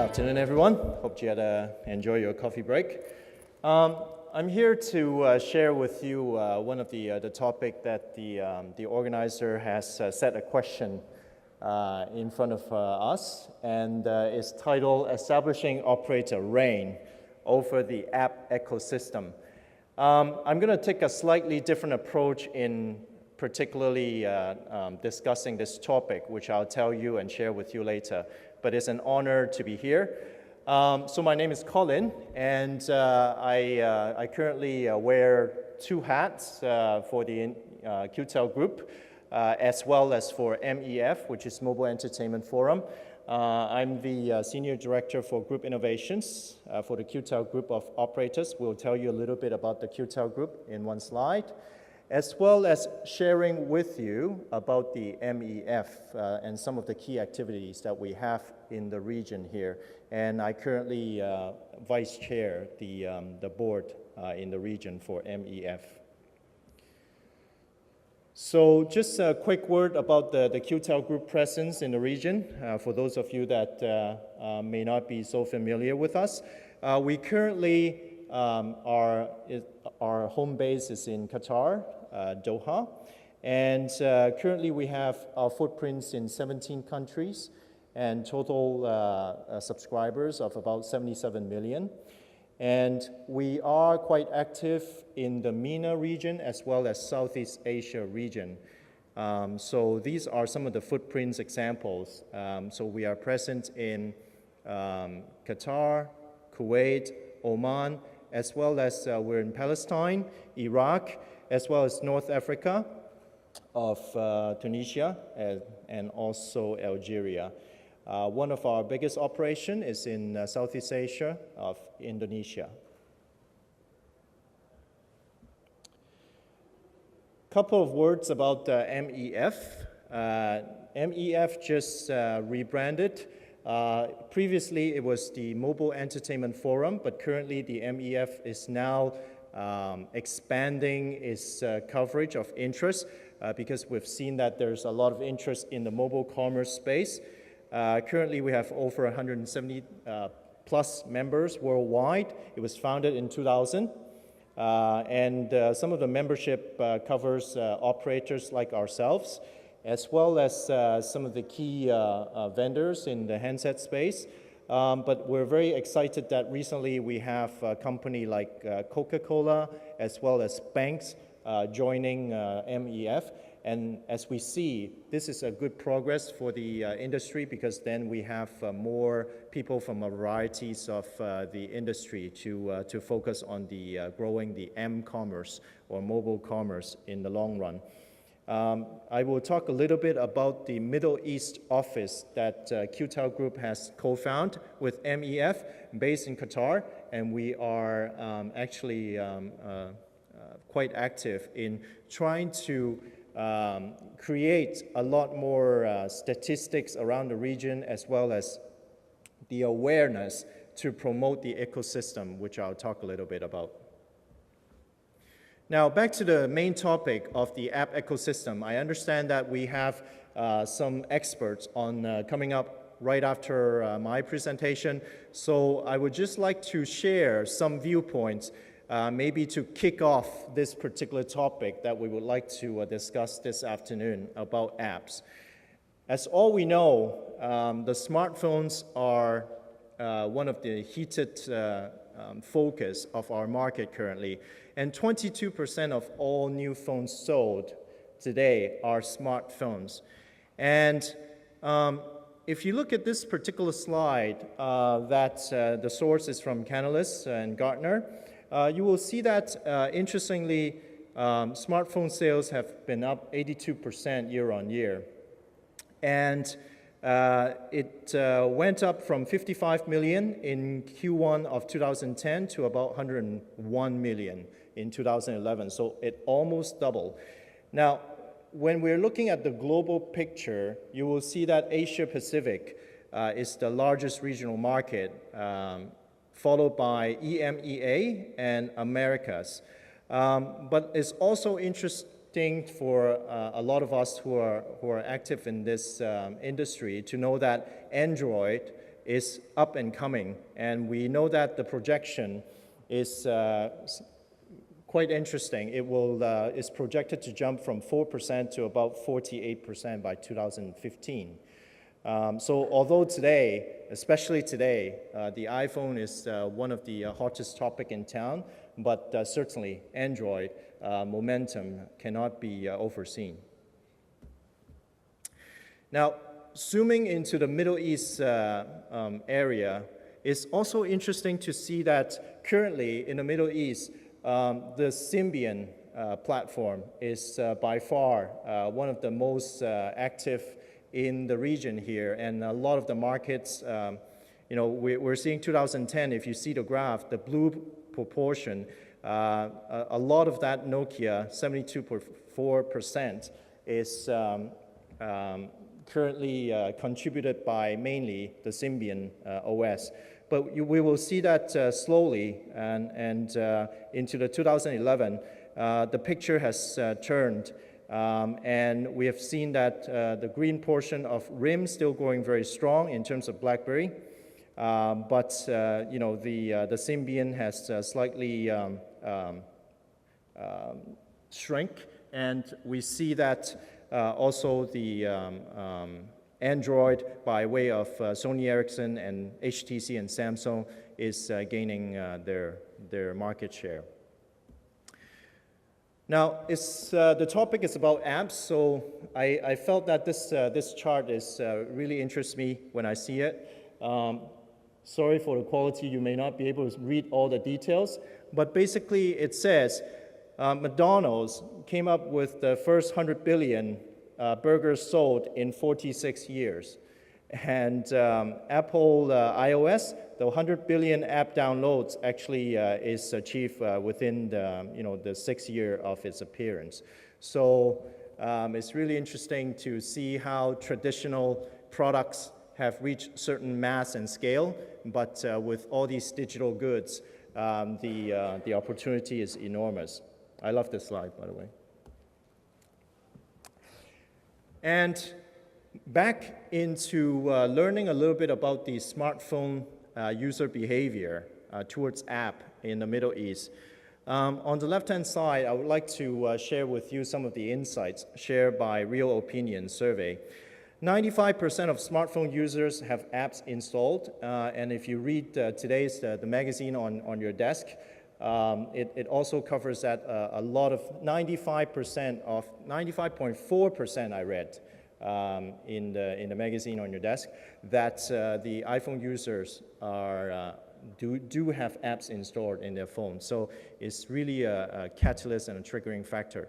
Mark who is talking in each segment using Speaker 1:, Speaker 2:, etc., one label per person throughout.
Speaker 1: afternoon, everyone. Hope you had enjoy your coffee break. I'm here to share with you one of the topic that the organizer has set a question in front of us, and is titled "Establishing Operator Reign Over the App Ecosystem." I'm going to take a slightly different approach in particularly discussing this topic, which I'll tell you and share with you later. But it's an honor to be here. So my name is Colin, and I currently wear two hats for the QTEL group, as well as for MEF, which is Mobile Entertainment Forum. I'm the Senior Director for Group Innovations for the QTEL group of operators. We'll tell you a little bit about the QTEL group in one slide, as well as sharing with you about the MEF and some of the key activities that we have in the region here. And I currently vice chair the board in the region for MEF. So just a quick word about the QTEL group presence in the region, for those of you that may not be so familiar with us. We currently, our home base is in Qatar, Doha, and currently we have our footprints in 17 countries and total subscribers of about 77 million. And we are quite active in the MENA region as well as Southeast Asia region. So these are some of the footprints examples. So we are present in Qatar, Kuwait, Oman, as well as we're in Palestine, Iraq, as well as North Africa of Tunisia and also Algeria. One of our biggest operations is in Southeast Asia of Indonesia. Couple of words about MEF. MEF just rebranded. Previously, it was the Mobile Entertainment Forum, but currently the MEF is now expanding its coverage of interest because we've seen that there's a lot of interest in the mobile commerce space. Currently, we have over 170 plus members worldwide. It was founded in 2000. And some of the membership covers operators like ourselves, as well as some of the key vendors in the handset space. But we're very excited that recently we have a company like Coca-Cola, as well as banks joining MEF. And as we see, this is a good progress for the industry because then we have more people from a varieties of the industry to focus on the growing the M-commerce or mobile commerce in the long run. I will talk a little bit about the Middle East office that QTEL Group has co-founded with MEF based in Qatar, and we are actually quite active in trying to create a lot more statistics around the region as well as the awareness to promote the ecosystem, which I'll talk a little bit about. Now, back to the main topic of the app ecosystem. I understand that we have some experts on coming up right after my presentation, so I would just like to share some viewpoints maybe to kick off this particular topic that we would like to discuss this afternoon about apps. As all we know, the smartphones are one of the heated focus of our market currently. And 22% of all new phones sold today are smartphones. And if you look at this particular slide, the source is from Canalys and Gartner, you will see that, interestingly, smartphone sales have been up 82% year on year. And it went up from 55 million in Q1 of 2010 to about 101 million in 2011. So it almost doubled. Now, when we're looking at the global picture, you will see that Asia Pacific is the largest regional market, followed by EMEA and Americas. But it's also interesting for a lot of us who are active in this industry to know that Android is up and coming, and we know that the projection is quite interesting. It will is projected to jump from 4% to about 48% by 2015. So although today, especially today, the iPhone is one of the hottest topic in town, but certainly Android momentum cannot be overseen. Now, zooming into the Middle East area, it's also interesting to see that currently in the Middle East, the Symbian platform is by far one of the most active in the region here, and a lot of the markets, you know, we're seeing 2010, if you see the graph, the blue proportion, a lot of that Nokia, 72.4%, is currently contributed by mainly the Symbian OS. But we will see that slowly, and into the 2011, the picture has turned, and we have seen that the green portion of RIM still going very strong in terms of BlackBerry, but you know, the Symbian has slightly shrink, and we see that also the Android, by way of Sony Ericsson and HTC and Samsung, is gaining their market share. Now, the topic is about apps, so I felt that this chart really interests me when I see it. Sorry for the quality, you may not be able to read all the details, but basically it says McDonald's came up with the first 100 billion burgers sold in 46 years. And Apple iOS, the 100 billion app downloads actually is achieved within the 6th year of its appearance. So it's really interesting to see how traditional products have reached certain mass and scale, but with all these digital goods, the opportunity is enormous. I love this slide, by the way. And back into learning a little bit about the smartphone user behavior towards app in the Middle East. On the left-hand side, I would like to share with you some of the insights shared by Real Opinion survey. 95% of smartphone users have apps installed, and if you read today's the magazine on your desk, it also covers that a lot of 95.4% I read in the magazine on your desk, that the iPhone users do have apps installed in their phone. So it's really a catalyst and a triggering factor.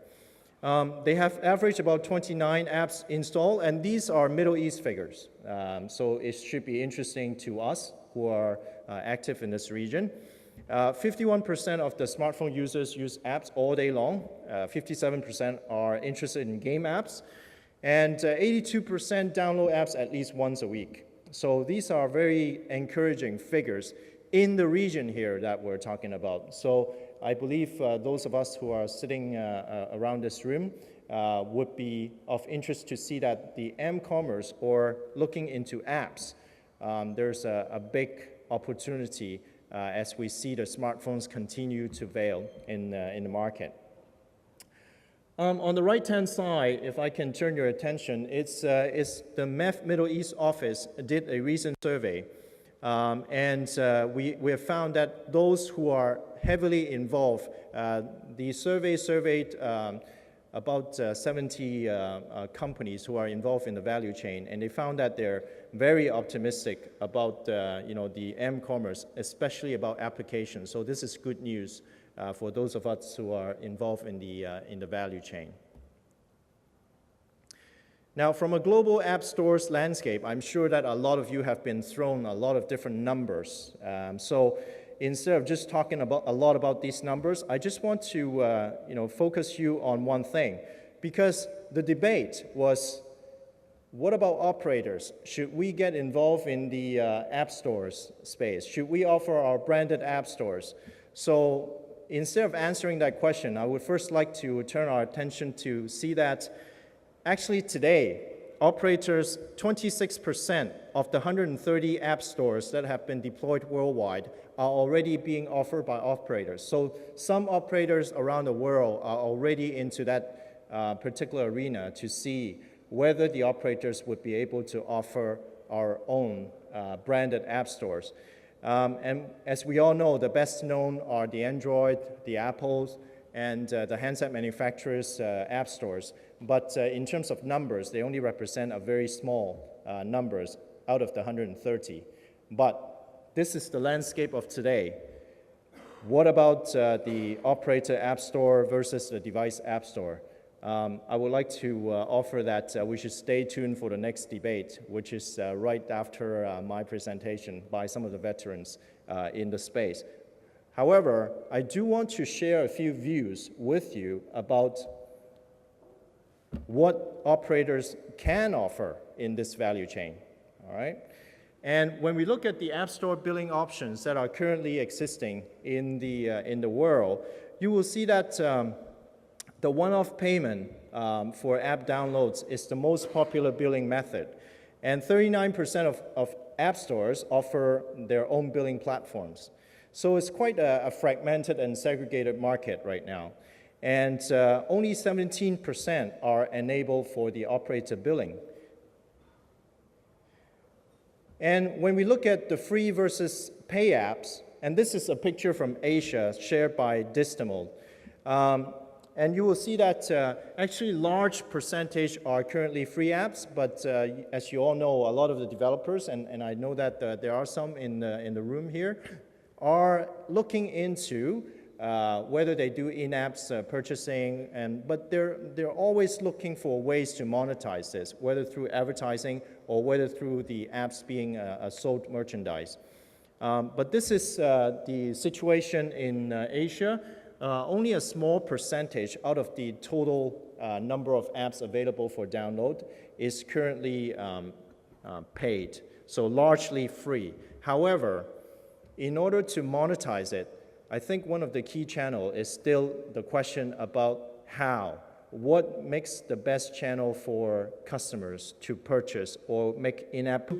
Speaker 1: They have averaged about 29 apps installed, and these are Middle East figures. So it should be interesting to us who are active in this region. 51% of the smartphone users use apps all day long. 57% are interested in game apps. And 82% download apps at least once a week. So these are very encouraging figures in the region here that we're talking about. So I believe those of us who are sitting around this room would be of interest to see that the m-commerce, or looking into apps, there's a big opportunity as we see the smartphones continue to prevail in the market. On the right-hand side, if I can turn your attention, it's the MEF Middle East office did a recent survey, and we have found that those who are heavily involved, the survey surveyed about 70 companies who are involved in the value chain, and they found that they're very optimistic about the m-commerce, especially about applications. So this is good news for those of us who are involved in the value chain. Now, from a global app stores landscape, I'm sure that a lot of you have been thrown a lot of different numbers. So instead of just talking a lot about these numbers, I just want to focus you on one thing, because the debate was, what about operators? Should we get involved in the app stores space? Should we offer our branded app stores? So instead of answering that question, I would first like to turn our attention to see that actually today, operators, 26% of the 130 app stores that have been deployed worldwide are already being offered by operators. So some operators around the world are already into that particular arena to see whether the operators would be able to offer our own branded app stores. And as we all know, the best known are the Android, the Apples, and the handset manufacturers' app stores. But in terms of numbers, they only represent a very small numbers out of the 130. But this is the landscape of today. What about the operator app store versus the device app store? I would like to offer that we should stay tuned for the next debate, which is right after my presentation by some of the veterans in the space. However, I do want to share a few views with you about what operators can offer in this value chain, all right? And when we look at the App Store billing options that are currently existing in the world, you will see that the one-off payment for app downloads is the most popular billing method. And 39% of app stores offer their own billing platforms. So it's quite a fragmented and segregated market right now. And only 17% are enabled for the operator billing. And when we look at the free versus pay apps, and this is a picture from Asia shared by Distimol, and you will see that actually large percentage are currently free apps, but as you all know, a lot of the developers, and I know that there are some in the room here, are looking into whether they do in-apps purchasing, but they're always looking for ways to monetize this, whether through advertising or whether through the apps being sold merchandise. But this is the situation in Asia. Only a small percentage out of the total number of apps available for download is currently paid, so largely free. However, in order to monetize it, I think one of the key channels is still the question about how. What makes the best channel for customers to purchase or make in-app?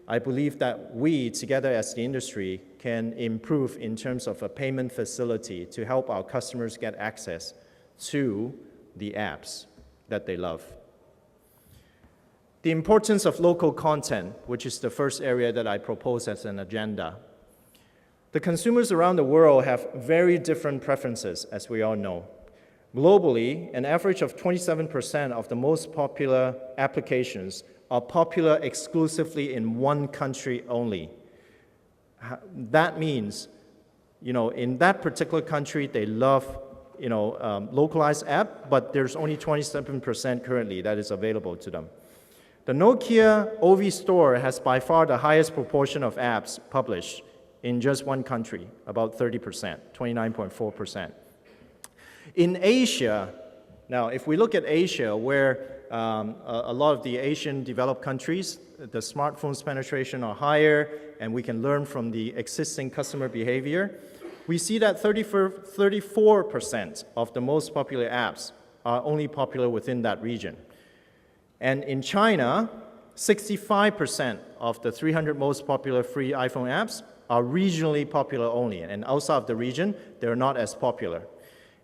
Speaker 1: I believe that we, together as the industry, can improve in terms of a payment facility to help our customers get access to the apps that they love. The importance of local content, which is the first area that I propose as an agenda. The consumers around the world have very different preferences, as we all know. Globally, an average of 27% of the most popular applications are popular exclusively in one country only. That means, in that particular country, they love, localized app, but there's only 27% currently that is available to them. The Nokia OV Store has by far the highest proportion of apps published in just one country, about 30%, 29.4%. In Asia, now if we look at Asia, where a lot of the Asian developed countries, the smartphones penetration are higher, and we can learn from the existing customer behavior, we see that 34% of the most popular apps are only popular within that region. And in China, 65% of the 300 most popular free iPhone apps are regionally popular only, and outside of the region, they're not as popular.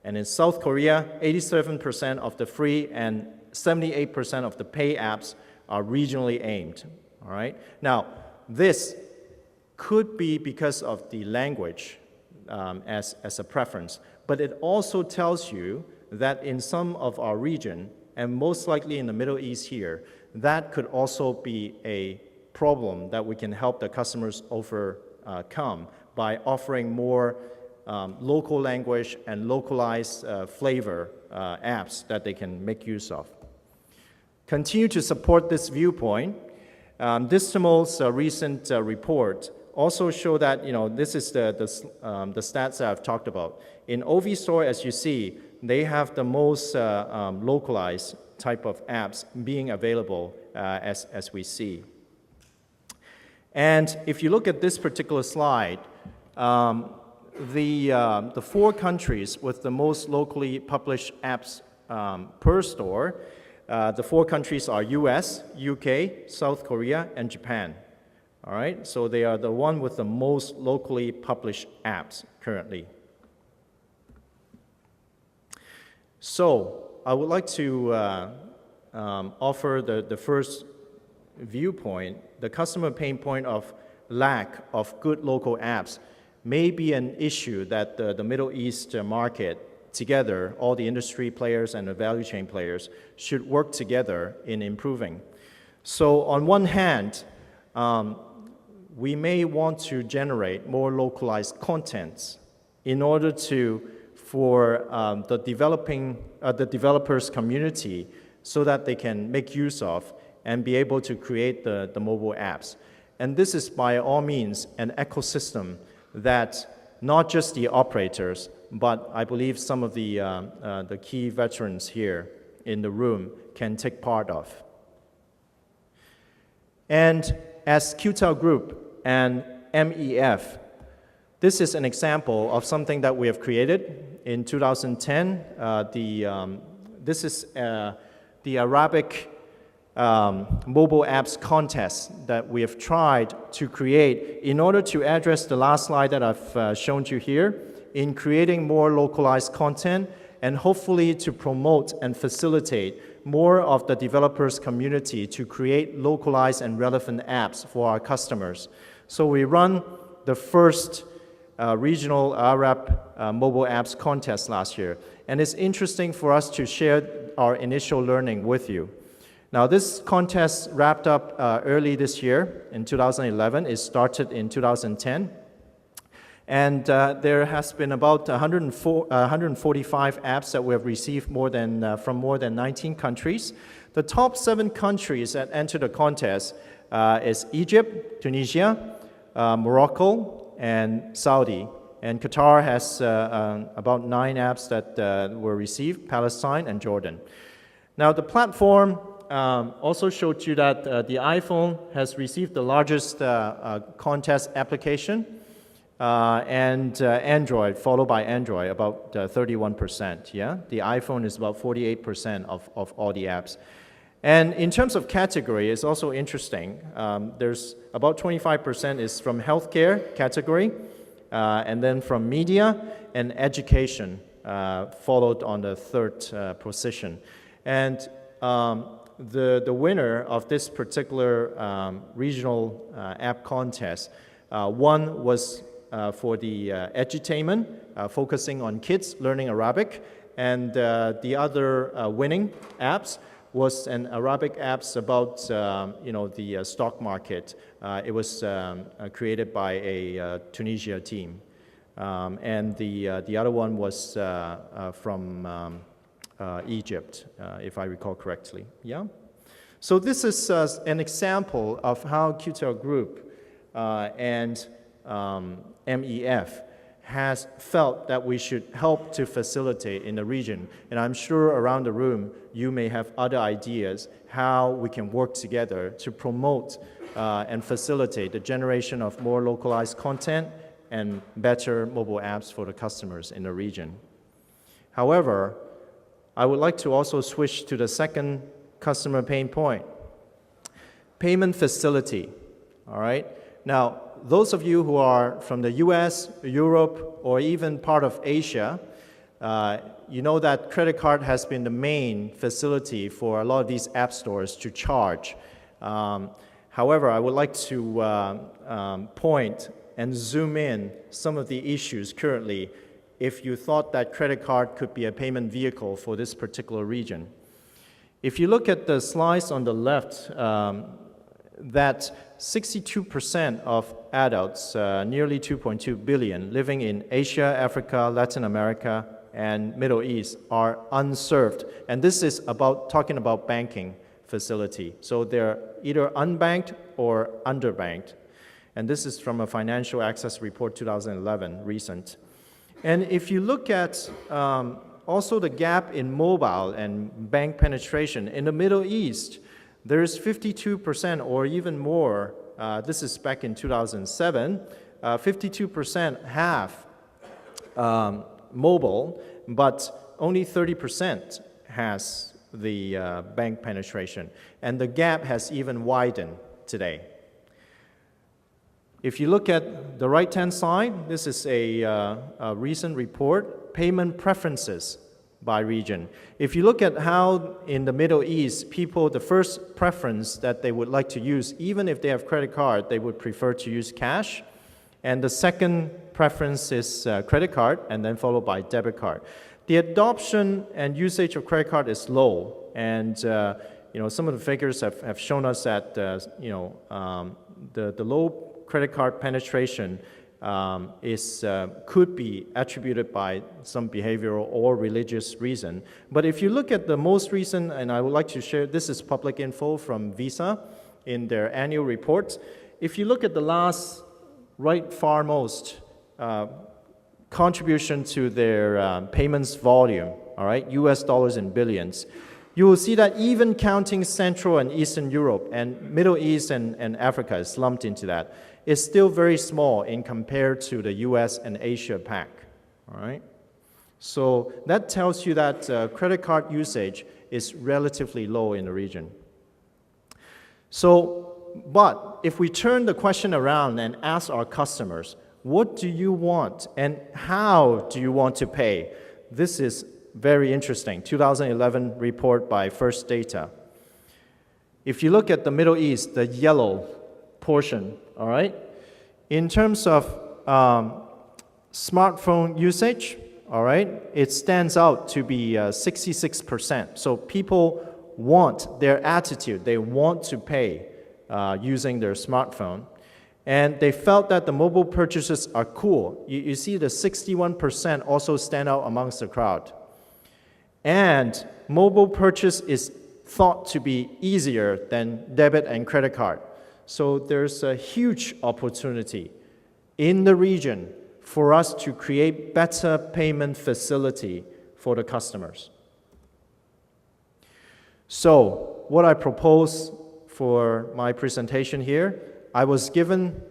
Speaker 1: And in South Korea, 87% of the free and 78% of the pay apps are regionally aimed, all right? Now, this could be because of the language as a preference, but it also tells you that in some of our region, and most likely in the Middle East here, that could also be a problem that we can help the customers overcome by offering more local language and localized flavor apps that they can make use of. Continue to support this viewpoint. Distimol's recent report also show that, this is the stats that I've talked about. In OV Store, as you see, they have the most localized type of apps being available as we see. And if you look at this particular slide, the 4 countries with the most locally published apps per store, The 4 countries are US, UK, South Korea, and Japan. All right, so they are the one with the most locally published apps currently. So I would like to offer the first viewpoint. The customer pain point of lack of good local apps may be an issue that the Middle East market together, all the industry players and the value chain players, should work together in improving. So on one hand, we may want to generate more localized contents in order for the developers community so that they can make use of and be able to create the mobile apps. And this is by all means an ecosystem that not just the operators, but I believe some of the key veterans here in the room can take part of. And as QTEL Group and MEF, this is an example of something that we have created in 2010. This is the Arabic mobile apps contest that we have tried to create in order to address the last slide that I've shown you here, in creating more localized content and hopefully to promote and facilitate more of the developers community to create localized and relevant apps for our customers. So we run the first regional Arab mobile apps contest last year. And it's interesting for us to share our initial learning with you. Now, this contest wrapped up early this year in 2011. It started in 2010. And there has been about 145 apps that we have received from more than 19 countries. The top 7 countries that entered the contest is Egypt, Tunisia, Morocco, and Saudi. And Qatar has about 9 apps that were received, Palestine and Jordan. Now, the platform also showed you that the iPhone has received the largest contest application, and Android, followed by Android, about 31%, yeah? The iPhone is about 48% of all the apps. And in terms of category, it's also interesting. There's about 25% is from healthcare category, and then from media and education, followed on the 3rd position. And the winner of this particular regional app contest, one was for the edutainment, focusing on kids learning Arabic, and the other winning apps was an Arabic apps about the stock market. It was created by a Tunisia team, and the other one was from Egypt, if I recall correctly. Yeah. So this is an example of how QTEL Group and MEF has felt that we should help to facilitate in the region. And I'm sure around the room, you may have other ideas how we can work together to promote and facilitate the generation of more localized content and better mobile apps for the customers in the region. However, I would like to also switch to the second customer pain point, payment facility, all right? Now, those of you who are from the US, Europe, or even part of Asia, you know that credit card has been the main facility for a lot of these app stores to charge. However, I would like to point and zoom in some of the issues currently if you thought that credit card could be a payment vehicle for this particular region. If you look at the slides on the left, that 62% of adults, nearly 2.2 billion, living in Asia, Africa, Latin America, and Middle East are unserved. And this is talking about banking facility. So they're either unbanked or underbanked. And this is from a Financial Access Report 2011, recent. And if you look at also the gap in mobile and bank penetration, in the Middle East, there's 52% or even more, this is back in 2007, 52% have mobile, but only 30% has the bank penetration. And the gap has even widened today. If you look at the right-hand side, this is a recent report, payment preferences by region. If you look at how in the Middle East, people, the first preference that they would like to use, even if they have credit card, they would prefer to use cash. And the second preference is credit card, and then followed by debit card. The adoption and usage of credit card is low, and some of the figures have shown us that the low credit card penetration could be attributed by some behavioral or religious reason. But if you look at the most recent, and I would like to share, this is public info from Visa in their annual reports. If you look at the last right farmost contribution to their payments volume, all right, US dollars in billions, you will see that even counting Central and Eastern Europe and Middle East and Africa is lumped into that, is still very small in compared to the US and Asia Pac, all right? So that tells you that credit card usage is relatively low in the region. But if we turn the question around and ask our customers, what do you want and how do you want to pay? This is very interesting. 2011 report by First Data. If you look at the Middle East, the yellow portion, all right? In terms of smartphone usage, all right, it stands out to be 66%. So people want their attitude, they want to pay using their smartphone. And they felt that the mobile purchases are cool. You see the 61% also stand out amongst the crowd. And mobile purchase is thought to be easier than debit and credit card. So there's a huge opportunity in the region for us to create better payment facility for the customers. So what I propose for my presentation here, I was given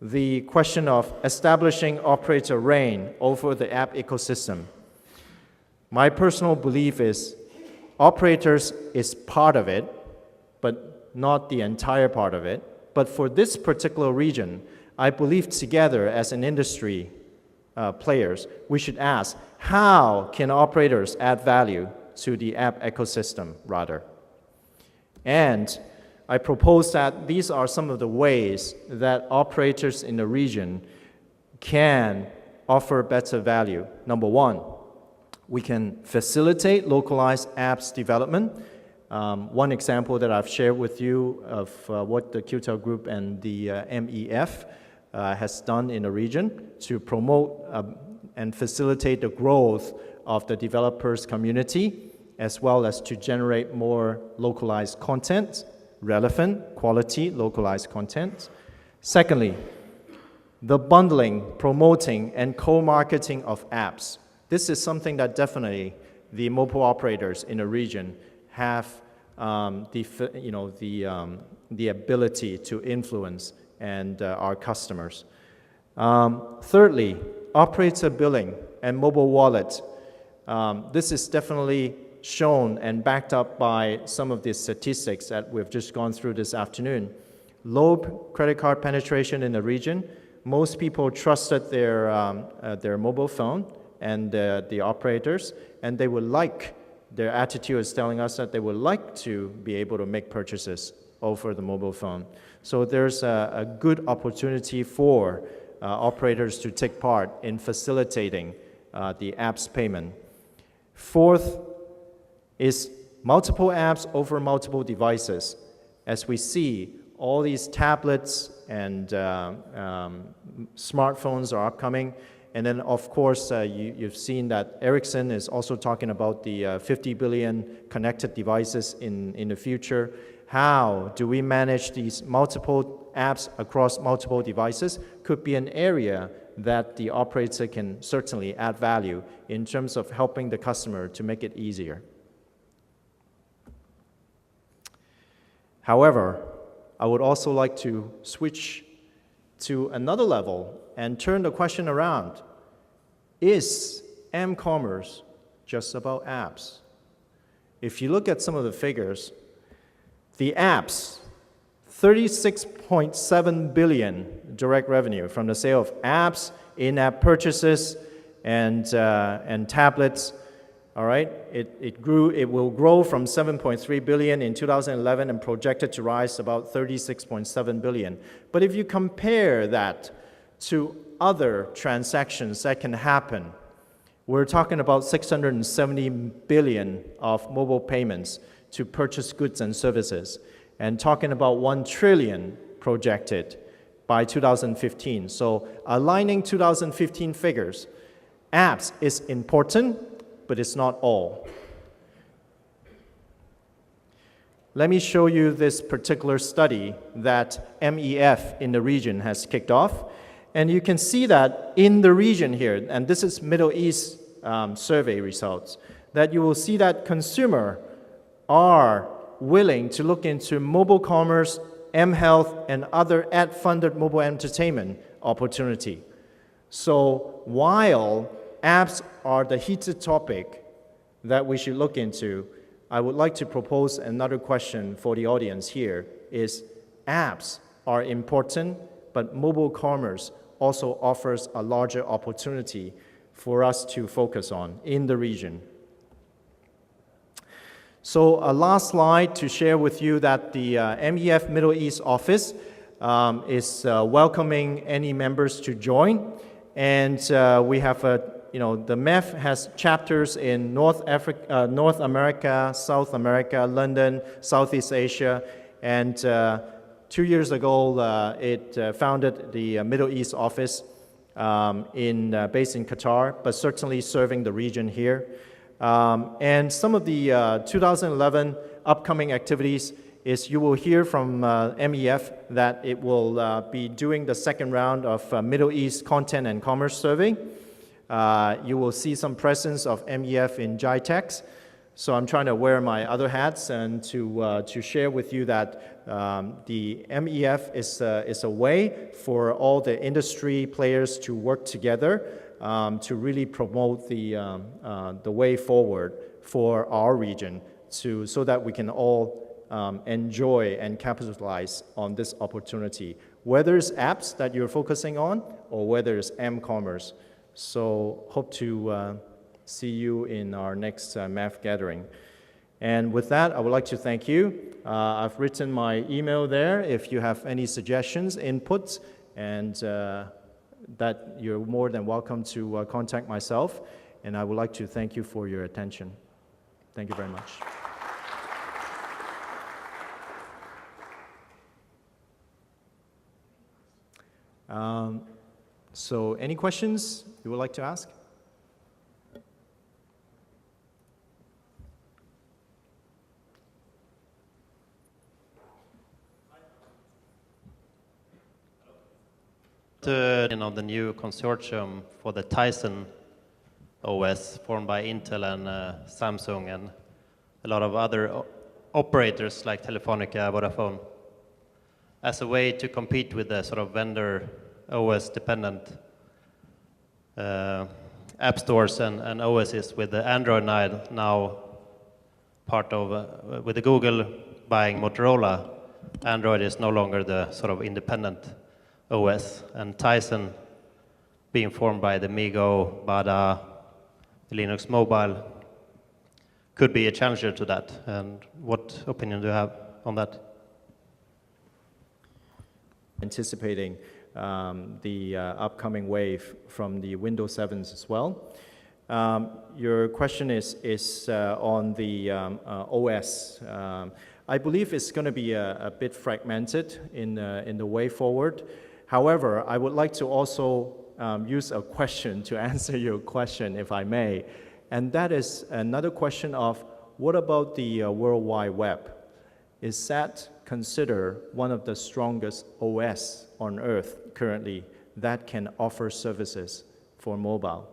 Speaker 1: the question of establishing operator reign over the app ecosystem. My personal belief is operators is part of it, but not the entire part of it. But for this particular region, I believe together as an industry players, we should ask, how can operators add value to the app ecosystem rather? And I propose that these are some of the ways that operators in the region can offer better value. Number one, we can facilitate localized apps development. One example that I've shared with you of what the QTEL Group and the MEF has done in the region to promote and facilitate the growth of the developers community, as well as to generate more localized content, relevant, quality, localized content. Secondly, the bundling, promoting, and co-marketing of apps. This is something that definitely the mobile operators in the region have the ability to influence and our customers. Thirdly, operator billing and mobile wallet. This is definitely shown and backed up by some of the statistics that we've just gone through this afternoon. Low credit card penetration in the region. Most people trusted their mobile phone and the operators, and they would like, their attitude is telling us that they would like to be able to make purchases over the mobile phone. So there's a good opportunity for operators to take part in facilitating the apps payment. Fourth is multiple apps over multiple devices. As we see, all these tablets and smartphones are upcoming. And then, of course, you've seen that Ericsson is also talking about the 50 billion connected devices in the future. How do we manage these multiple apps across multiple devices? Could be an area that the operator can certainly add value in terms of helping the customer to make it easier. However, I would also like to switch to another level and turn the question around. Is m-commerce just about apps? if you look at some of the figures, the apps, 36.7 billion direct revenue from the sale of apps, in-app purchases, and tablets. All right, it will grow from 7.3 billion in 2011 and projected to rise about 36.7 billion. But if you compare that to other transactions that can happen, we're talking about 670 billion of mobile payments to purchase goods and services, and talking about 1 trillion projected by 2015. So aligning 2015 figures, apps is important, but it's not all. Let me show you this particular study that MEF in the region has kicked off. And you can see that in the region here, and this is Middle East survey results, that you will see that consumers are willing to look into mobile commerce, mHealth, and other ad-funded mobile entertainment opportunity. So while apps are the heated topic that we should look into, I would like to propose another question for the audience here is, apps are important, but mobile commerce also offers a larger opportunity for us to focus on in the region. So a last slide to share with you that the MEF Middle East office is welcoming any members to join. And we have the MEF has chapters in North America, South America, London, Southeast Asia, and 2 years ago it founded the Middle East office based in Qatar, but certainly serving the region here. And some of the 2011 upcoming activities is you will hear from MEF that it will be doing the second round of Middle East Content and Commerce Survey. You will see some presence of MEF in GITEX. So I'm trying to wear my other hats and to share with you that the MEF is a way for all the industry players to work together to really promote the way forward for our region so that we can all enjoy and capitalize on this opportunity, whether it's apps that you're focusing on or whether it's m-commerce. So hope to see you in our next MEF gathering. And with that, I would like to thank you. I've written my email there if you have any suggestions, inputs, and that you're more than welcome to contact myself. And I would like to thank you for your attention. Thank you very much. So any questions you would like to ask?
Speaker 2: The new consortium for the Tizen OS formed by Intel and Samsung and a lot of other operators like Telefonica, Vodafone, as a way to compete with the sort of vendor OS dependent app stores and OSs, with the Android now part of, with the Google buying Motorola, Android is no longer the sort of independent OS, and Tizen being formed by the MeeGo, Bada, Linux Mobile could be a challenger to that. And what opinion do you have on that?
Speaker 1: Anticipating the upcoming wave from the Windows 7s as well. Your question is on the OS. I believe it's going to be a bit fragmented in the way forward. However, I would like to also use a question to answer your question, if I may. And that is another question of, what about the World Wide Web? Is that considered one of the strongest OS on earth currently that can offer services for mobile?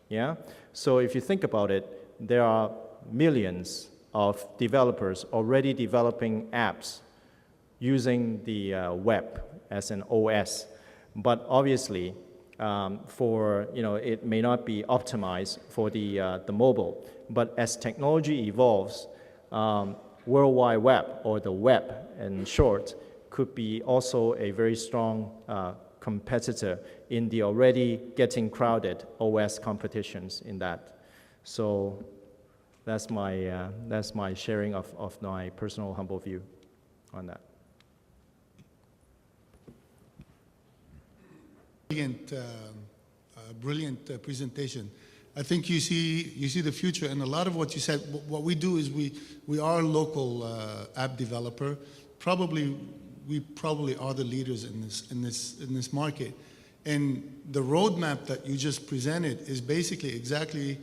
Speaker 1: Yeah? So if you think about it, there are millions of developers already developing apps using the web as an OS. But obviously, it may not be optimized for the mobile. But as technology evolves, World Wide Web, or the web in short, could be also a very strong competitor in the already getting crowded OS competitions in that. So that's my sharing of my personal humble view on that.
Speaker 3: Brilliant presentation. I think you see the future, and a lot of what you said. What we do is we are a local app developer. We probably are the leaders in this market, and the roadmap that you just presented is basically exactly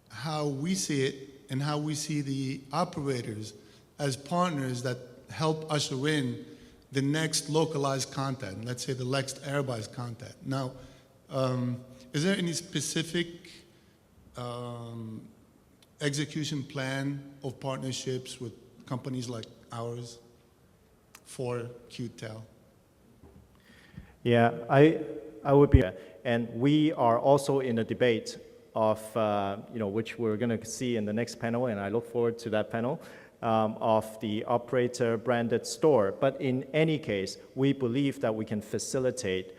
Speaker 3: how we see it and how we see the operators as partners that help usher in the next localized content, let's say the next Arabized content. Now, is there any specific execution plan of partnerships with companies like ours for QTEL?
Speaker 1: Yeah, I would be, and we are also in a debate of, which we're going to see in the next panel, and I look forward to that panel, of the operator branded store. But in any case, we believe that we can facilitate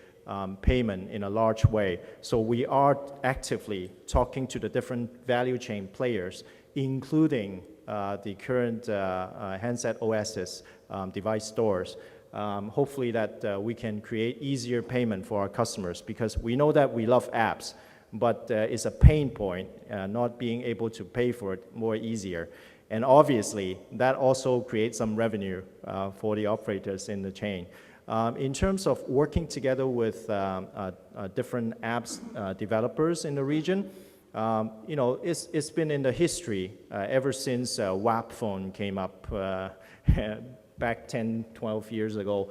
Speaker 1: payment in a large way. So we are actively talking to the different value chain players, including the current handset OSs, device stores. Hopefully that we can create easier payment for our customers, because we know that we love apps, but it's a pain point not being able to pay for it more easier. And obviously, that also creates some revenue for the operators in the chain. In terms of working together with different apps developers in the region, it's been in the history ever since WAP phone came up back 10, 12 years ago.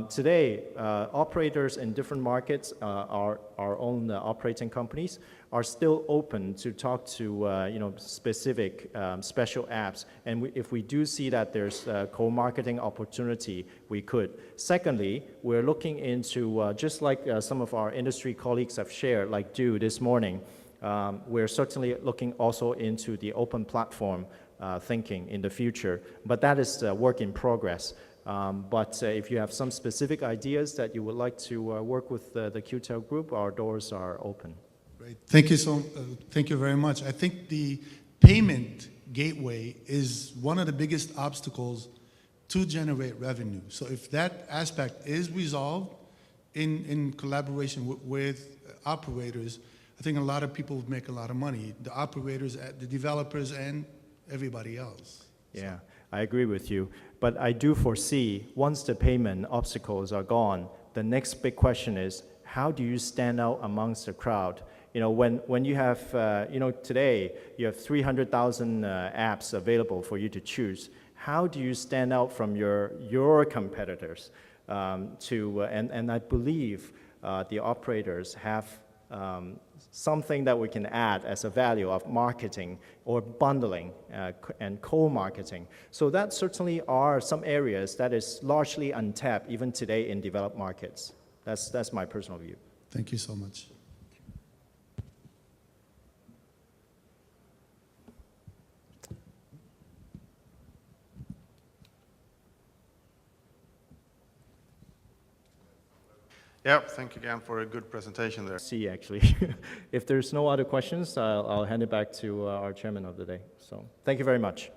Speaker 1: Today, operators in different markets, our own operating companies, are still open to talk to specific special apps. And if we do see that there's a co-marketing opportunity, we could. Secondly, we're looking into, just like some of our industry colleagues have shared, like Do this morning, we're certainly looking also into the open platform thinking in the future. But that is a work in progress. But if you have some specific ideas that you would like to work with the QTEL group, our doors are open.
Speaker 3: Great. Thank you very much. I think the payment gateway is one of the biggest obstacles to generate revenue. So if that aspect is resolved in collaboration with operators, I think a lot of people would make a lot of money. The operators, the developers, and everybody else.
Speaker 1: Yeah, I agree with you. But I do foresee, once the payment obstacles are gone, the next big question is, how do you stand out amongst the crowd? When you have, today, you have 300,000 apps available for you to choose. How do you stand out from your competitors? And I believe the operators have something that we can add as a value of marketing or bundling and co-marketing. So that certainly are some areas that is largely untapped even today in developed markets. That's my personal view.
Speaker 3: Thank you so much.
Speaker 4: Yeah, thank you again for a good presentation there.
Speaker 1: See, actually, if there's no other questions, I'll hand it back to our chairman of the day. So thank you very much.